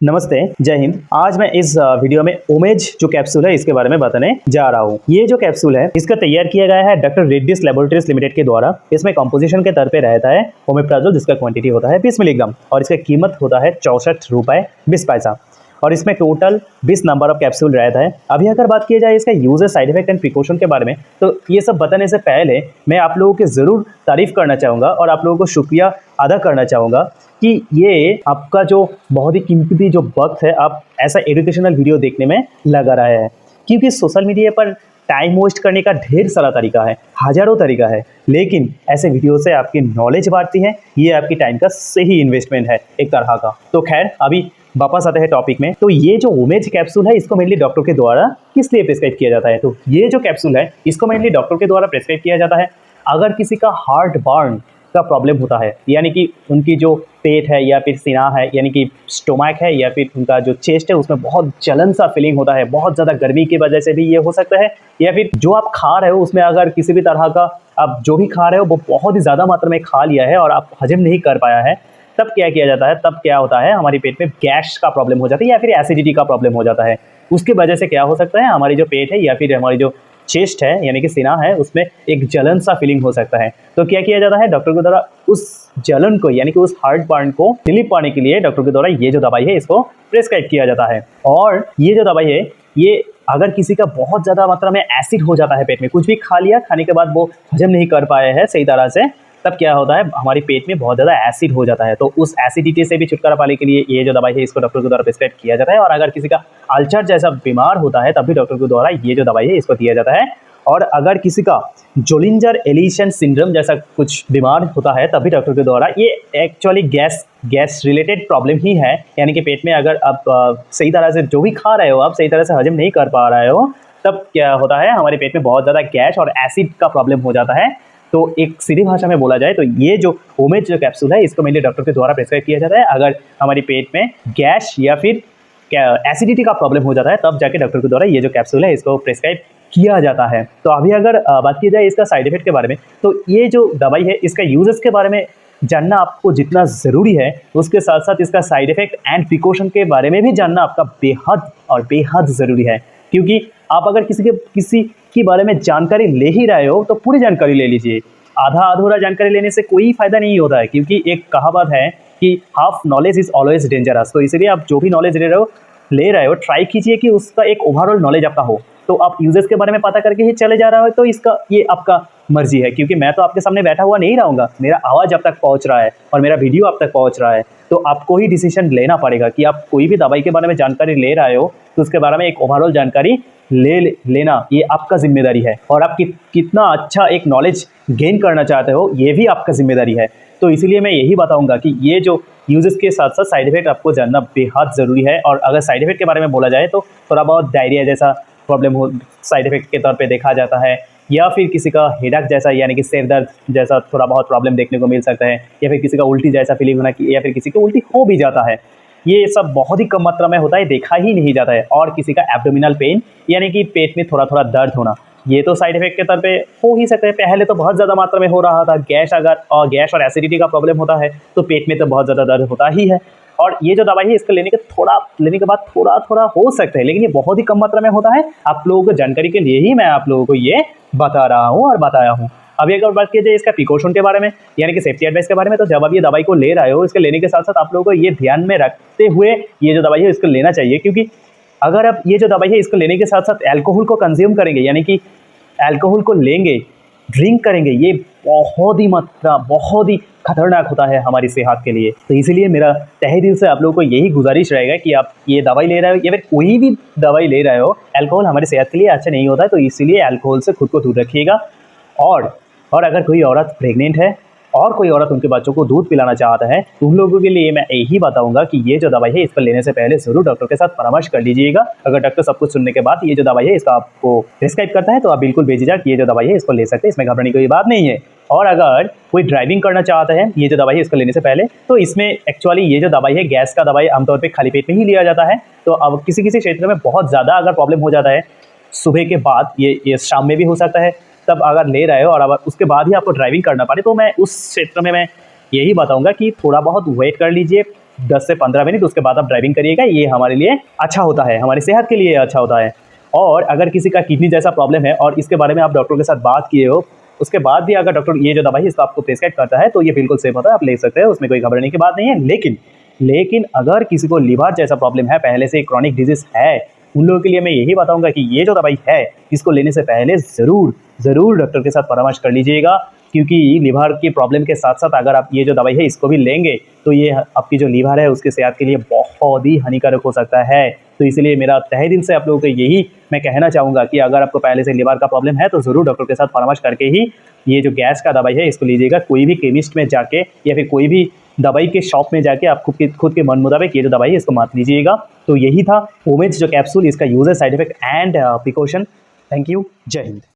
नमस्ते, जय हिंद। आज मैं इस वीडियो में ओमेज जो कैप्सूल है इसके बारे में बताने जा रहा हूँ। ये जो कैप्सूल है इसका तैयार किया गया है डॉक्टर रेड्डीज लैबोरेटरीज लिमिटेड के द्वारा। इसमें कंपोजिशन के तौर पे रहता है ओमेप्राजोल, जिसका क्वांटिटी होता है 20 मिलीग्राम और इसका कीमत होता है 64 रुपये 20 पैसा और इसमें टोटल 20 नंबर ऑफ कैप्सूल रहता है। अभी अगर बात की जाए इसका uses, side effect and precaution के बारे में, तो ये सब बताने से पहले मैं आप लोगों की ज़रूर तारीफ़ करना चाहूँगा और आप लोगों को शुक्रिया अदा करना चाहूँगा कि ये आपका जो बहुत ही कीमती जो वक्त है आप ऐसा एजुकेशनल वीडियो देखने में लगा रहा है। क्योंकि सोशल मीडिया पर टाइम वेस्ट करने का ढेर सारा तरीका है, हज़ारों तरीका है, लेकिन ऐसे वीडियो से आपकी नॉलेज बढ़ती है। ये आपकी टाइम का सही इन्वेस्टमेंट है एक तरह का। तो खैर, अभी वापस आते हैं टॉपिक में। तो ये जो ओमेज कैप्सूल है इसको मेनली डॉक्टर के द्वारा किस लिए प्रेस्क्राइब किया जाता है? तो ये जो कैप्सूल है इसको मेनली डॉक्टर के द्वारा प्रेस्क्राइब किया जाता है अगर किसी का हार्ट बर्न का प्रॉब्लम होता है, यानी कि उनकी जो पेट है या फिर सीना है, यानी कि स्टोमक है या फिर उनका जो चेस्ट है, उसमें बहुत जलन सा फीलिंग होता है, बहुत ज़्यादा गर्मी की वजह से भी ये हो सकता है, या फिर जो आप खा रहे हो उसमें अगर किसी भी तरह का आप जो भी खा रहे हो वो बहुत ही ज़्यादा मात्रा में खा लिया है और आप हजम नहीं कर पाया है, तब क्या किया जाता है? तब क्या होता है, हमारी पेट में गैस का प्रॉब्लम हो जाता है या फिर एसिडिटी का प्रॉब्लम हो जाता है। उसकी वजह से क्या हो सकता है, हमारी जो पेट है या फिर हमारी जो चेस्ट है यानी कि सीना है, उसमें एक जलन सा फीलिंग हो सकता है। तो क्या किया जाता है डॉक्टर के द्वारा? उस जलन को यानी कि उस हार्ट बर्न को रिलीफ पाने के लिए डॉक्टर के द्वारा ये जो दवाई है इसको प्रेस्क्राइब किया जाता है। और ये जो दवाई है, ये अगर किसी का बहुत ज़्यादा मात्रा में एसिड हो जाता है, पेट में कुछ भी खा लिया, खाने के बाद वो हजम नहीं कर पाए हैं सही तरह से, तब क्या होता है, हमारी पेट में बहुत ज़्यादा एसिड हो जाता है। तो उस एसिडिटी से भी छुटकारा पाने के लिए ये जो दवाई है इसको डॉक्टर के द्वारा प्रेस्क्राइब किया जाता है। और अगर किसी का अल्सर जैसा बीमार होता है तब भी डॉक्टर के द्वारा ये जो दवाई है इसको दिया जाता है। और अगर किसी का जोलिंजर एलिशन सिंड्रोम जैसा कुछ बीमार होता है तब भी डॉक्टर के द्वारा, ये एक्चुअली गैस रिलेटेड प्रॉब्लम ही है, यानी कि पेट में अगर आप सही तरह से जो भी खा रहे हो आप सही तरह से हजम नहीं कर पा रहे हो, तब क्या होता है, हमारे पेट में बहुत ज़्यादा गैस और एसिड का प्रॉब्लम हो जाता है। तो एक सीधी भाषा में बोला जाए तो ये जो ओमेज जो कैप्सूल है इसको मेनली डॉक्टर के द्वारा प्रेस्क्राइब किया जाता है अगर हमारी पेट में गैस या फिर एसिडिटी का प्रॉब्लम हो जाता है, तब जाके डॉक्टर के द्वारा ये जो कैप्सूल है इसको प्रेस्क्राइब किया जाता है। तो अभी अगर बात की जाए इसका साइड इफेक्ट के बारे में, तो ये जो दवाई है इसका यूजेस के बारे में जानना आपको जितना ज़रूरी है, उसके साथ साथ इसका साइड इफेक्ट एंड प्रिकॉशन के बारे में भी जानना आपका बेहद और बेहद ज़रूरी है। क्योंकि आप अगर किसी के बारे में जानकारी ले ही रहे हो तो पूरी जानकारी ले लीजिए। आधा अधूरा जानकारी लेने से कोई फ़ायदा नहीं होता है, क्योंकि एक कहावत है कि half knowledge is always dangerous. तो इसलिए आप जो भी नॉलेज ले रहे हो ट्राई कीजिए कि उसका एक ओवरऑल नॉलेज आपका हो। तो आप यूजर्स के बारे में पता करके ही चले जा रहे हो तो इसका ये आपका मर्जी है, क्योंकि मैं तो आपके सामने बैठा हुआ नहीं रहूँगा, मेरा आवाज़ आप तक पहुँच रहा है और मेरा वीडियो आप तक पहुँच रहा है। तो आपको ही डिसीजन लेना पड़ेगा कि आप कोई भी दवाई के बारे में जानकारी ले रहे हो तो उसके बारे में एक ओवरऑल जानकारी लेना ये आपका जिम्मेदारी है। और आप कितना अच्छा एक नॉलेज गेन करना चाहते हो ये भी आपका जिम्मेदारी है। तो इसीलिए मैं यही बताऊंगा कि ये जो यूजेस के साथ साथ साइड इफेक्ट आपको जानना बेहद ज़रूरी है। और अगर साइड इफेक्ट के बारे में बोला जाए तो थोड़ा बहुत डायरिया जैसा प्रॉब्लम हो साइड इफेक्ट के तौर पे देखा जाता है, या फिर किसी का हेडेक जैसा यानी कि सिर दर्द जैसा थोड़ा बहुत प्रॉब्लम देखने को मिल सकता है, या फिर किसी का उल्टी जैसा फीलिंग होना, या फिर किसी को उल्टी हो भी जाता है। ये सब बहुत ही कम मात्रा में होता है, देखा ही नहीं जाता है। और किसी का एब्डोमिनल पेन यानी कि पेट में थोड़ा थोड़ा दर्द होना, ये तो साइड इफेक्ट के तौर पे हो ही सकता है। पहले तो बहुत ज़्यादा मात्रा में हो रहा था। गैस और एसिडिटी का प्रॉब्लम होता है तो पेट में तो बहुत ज़्यादा दर्द होता ही है। और ये जो दवाई है इसको लेने के बाद थोड़ा थोड़ा हो सकता है, लेकिन ये बहुत ही कम मात्रा में होता है। आप लोगों को जानकारी के लिए ही मैं आप लोगों को ये बता रहा हूँ और बताया हूँ। अभी अगर बात की जाए इसका प्रिकॉशन के बारे में यानी कि सेफ्टी एडवाइस के बारे में, तो जब आप ये दवाई को ले रहे हो, इसके लेने के साथ साथ आप लोगों को ये ध्यान में रखते हुए ये जो दवाई है इसको लेना चाहिए। क्योंकि अगर आप ये जो दवाई है इसको लेने के साथ साथ अल्कोहल को कंज्यूम करेंगे, यानी कि अल्कोहल को लेंगे, ड्रिंक करेंगे, ये बहुत ही खतरनाक होता है हमारी सेहत के लिए। तो इसीलिए मेरा तहे दिल से आप लोगों को यही गुजारिश रहेगा कि आप ये दवाई ले रहे हो या फिर कोई भी दवाई ले रहे हो, अल्कोहल हमारी सेहत के लिए अच्छा नहीं होता है। तो इसीलिए अल्कोहल से खुद को दूर रखिएगा। और अगर कोई औरत प्रेग्नेंट है और कोई औरत उनके बच्चों को दूध पिलाना चाहता है, तो उन लोगों के लिए मैं यही बताऊंगा कि ये जो दवाई है इसको लेने से पहले ज़रूर डॉक्टर के साथ परामर्श कर लीजिएगा। अगर डॉक्टर सब कुछ सुनने के बाद ये जो दवाई है इसका आपको प्रिस्क्राइब करता है तो आप बिल्कुल बेझिझक ये जो दवाई है इसको ले सकते हैं, इसमें घबराने की कोई बात नहीं है। और अगर कोई ड्राइविंग करना चाहता है ये जो दवाई है इसको लेने से पहले, तो इसमें एक्चुअली ये जो दवाई है गैस का दवाई आमतौर पर खाली पेट में ही लिया जाता है। तो अब किसी क्षेत्र में बहुत ज़्यादा अगर प्रॉब्लम हो जाता है सुबह के बाद, ये शाम में भी हो सकता है, तब अगर ले रहे हो और अगर उसके बाद ही आपको ड्राइविंग करना पड़े, तो मैं उस क्षेत्र में मैं यही बताऊंगा कि थोड़ा बहुत वेट कर लीजिए, 10 से 15 मिनट, उसके बाद आप ड्राइविंग करिएगा। ये हमारे लिए अच्छा होता है, हमारी सेहत के लिए अच्छा होता है। और अगर किसी का किडनी जैसा प्रॉब्लम है और इसके बारे में आप डॉक्टर के साथ बात किए हो, उसके बाद भी अगर डॉक्टर ये जो दवाई है इसको आपको प्रिस्क्राइब करता है तो ये बिल्कुल सेफ होता है, आप ले सकते हैं, उसमें कोई घबराने की बात नहीं है। लेकिन अगर किसी को लिवर जैसा प्रॉब्लम है, पहले से क्रॉनिक डिजीज है, उन लोगों के लिए मैं यही बताऊंगा कि ये जो दवाई है इसको लेने से पहले ज़रूर डॉक्टर के साथ परामर्श कर लीजिएगा, क्योंकि लिवर की प्रॉब्लम के साथ साथ अगर आप ये जो दवाई है इसको भी लेंगे तो ये आपकी जो लिवर है उसके सेहत के लिए बहुत ही हानिकारक हो सकता है। तो इसलिए मेरा तहे दिल से आप लोगों को यही मैं कहना चाहूँगा कि अगर आपको पहले से लिवर का प्रॉब्लम है तो ज़रूर डॉक्टर के साथ परामर्श करके ही ये जो गैस का दवाई है इसको लीजिएगा। कोई भी केमिस्ट में जाके या फिर कोई भी दवाई के शॉप में जाके आप खुद के मन मुताबिक ये जो दवाई है इसको मत लीजिएगा। तो यही था ओमेज जो कैप्सूल, इसका user, side effect and precaution. Thank you. जय हिंद।